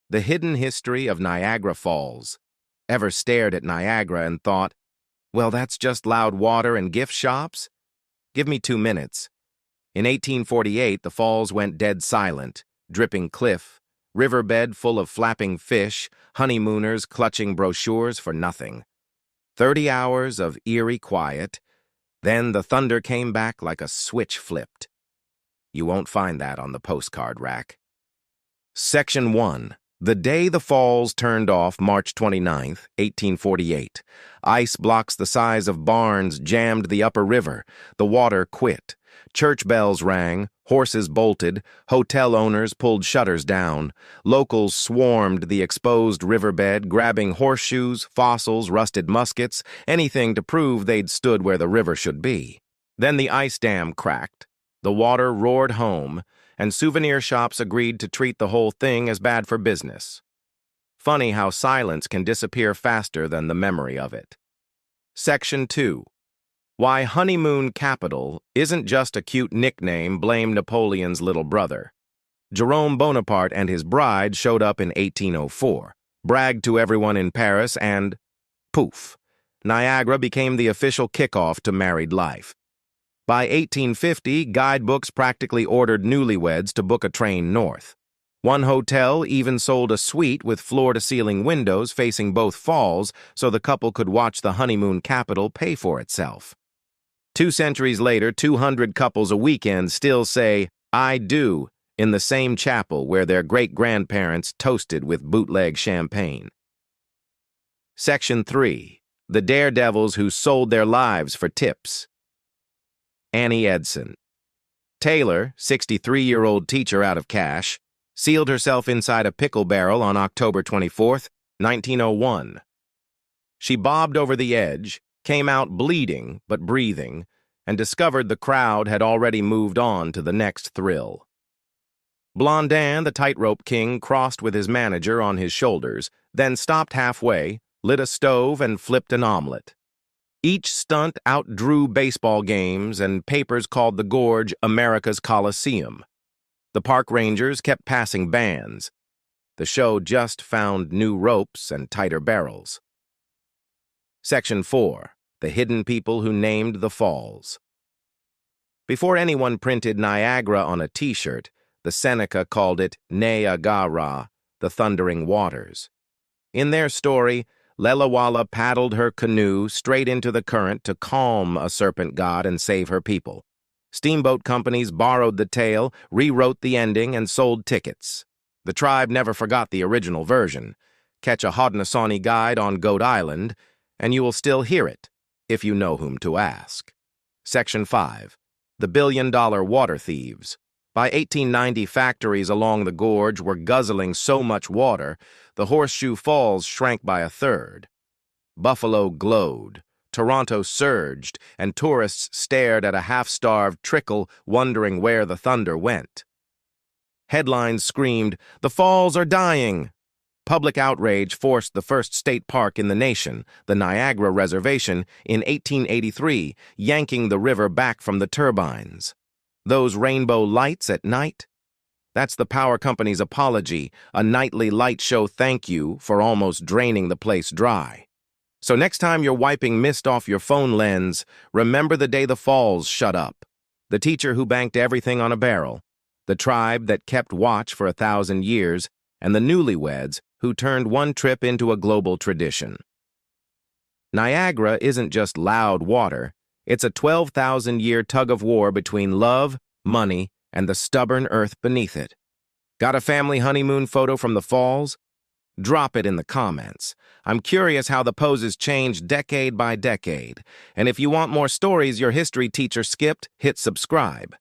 The hidden history of Niagara Falls. Ever stared at Niagara and thought, well, that's just loud water and gift shops? Give me 2 minutes. In 1848, the falls went dead silent, dripping cliff, riverbed full of flapping fish, honeymooners clutching brochures for nothing. 30 hours of eerie quiet, then the thunder came back like a switch flipped. You won't find that on the postcard rack. Section 1. The day the falls turned off, March 29, 1848. Ice blocks the size of barns jammed the upper river. The water quit. Church bells rang, horses bolted, hotel owners pulled shutters down. Locals swarmed the exposed riverbed, grabbing horseshoes, fossils, rusted muskets, anything to prove they'd stood where the river should be. Then the ice dam cracked. The water roared home, and souvenir shops agreed to treat the whole thing as bad for business. Funny how silence can disappear faster than the memory of it. Section 2. Why Honeymoon Capital isn't just a cute nickname blame Napoleon's little brother. Jerome Bonaparte and his bride showed up in 1804, bragged to everyone in Paris, and poof, Niagara became the official kickoff to married life. By 1850, guidebooks practically ordered newlyweds to book a train north. One hotel even sold a suite with floor-to-ceiling windows facing both falls so the couple could watch the honeymoon capital pay for itself. 2 centuries later, 200 couples a weekend still say, "I do," in the same chapel where their great-grandparents toasted with bootleg champagne. Section 3. The daredevils who sold their lives for tips. Annie Edson. Taylor, 63-year-old teacher out of cash, sealed herself inside a pickle barrel on October 24, 1901. She bobbed over the edge, came out bleeding but breathing, and discovered the crowd had already moved on to the next thrill. Blondin, the tightrope king, crossed with his manager on his shoulders, then stopped halfway, lit a stove, and flipped an omelet. Each stunt outdrew baseball games, and papers called the gorge America's Coliseum. The park rangers kept passing bands. The show just found new ropes and tighter barrels. Section 4. The hidden people who named the falls. Before anyone printed Niagara on a t-shirt, the Seneca called it Niagara, the thundering waters. In their story, Lelawala paddled her canoe straight into the current to calm a serpent god and save her people. Steamboat companies borrowed the tale, rewrote the ending, and sold tickets. The tribe never forgot the original version. Catch a Haudenosaunee guide on Goat Island, and you will still hear it, if you know whom to ask. Section 5. The billion-dollar water thieves. By 1890, factories along the gorge were guzzling so much water, the Horseshoe Falls shrank by a third. Buffalo glowed, Toronto surged, and tourists stared at a half-starved trickle, wondering where the thunder went. Headlines screamed, "The falls are dying!" Public outrage forced the first state park in the nation, the Niagara Reservation, in 1883, yanking the river back from the turbines. Those rainbow lights at night? That's the power company's apology, a nightly light show thank you for almost draining the place dry. So next time you're wiping mist off your phone lens, remember the day the falls shut up. The teacher who banked everything on a barrel, the tribe that kept watch for 1,000 years, and the newlyweds who turned one trip into a global tradition. Niagara isn't just loud water. It's a 12,000-year tug-of-war between love, money, and the stubborn earth beneath it. Got a family honeymoon photo from the falls? Drop it in the comments. I'm curious how the poses changed decade by decade. And if you want more stories your history teacher skipped, hit subscribe.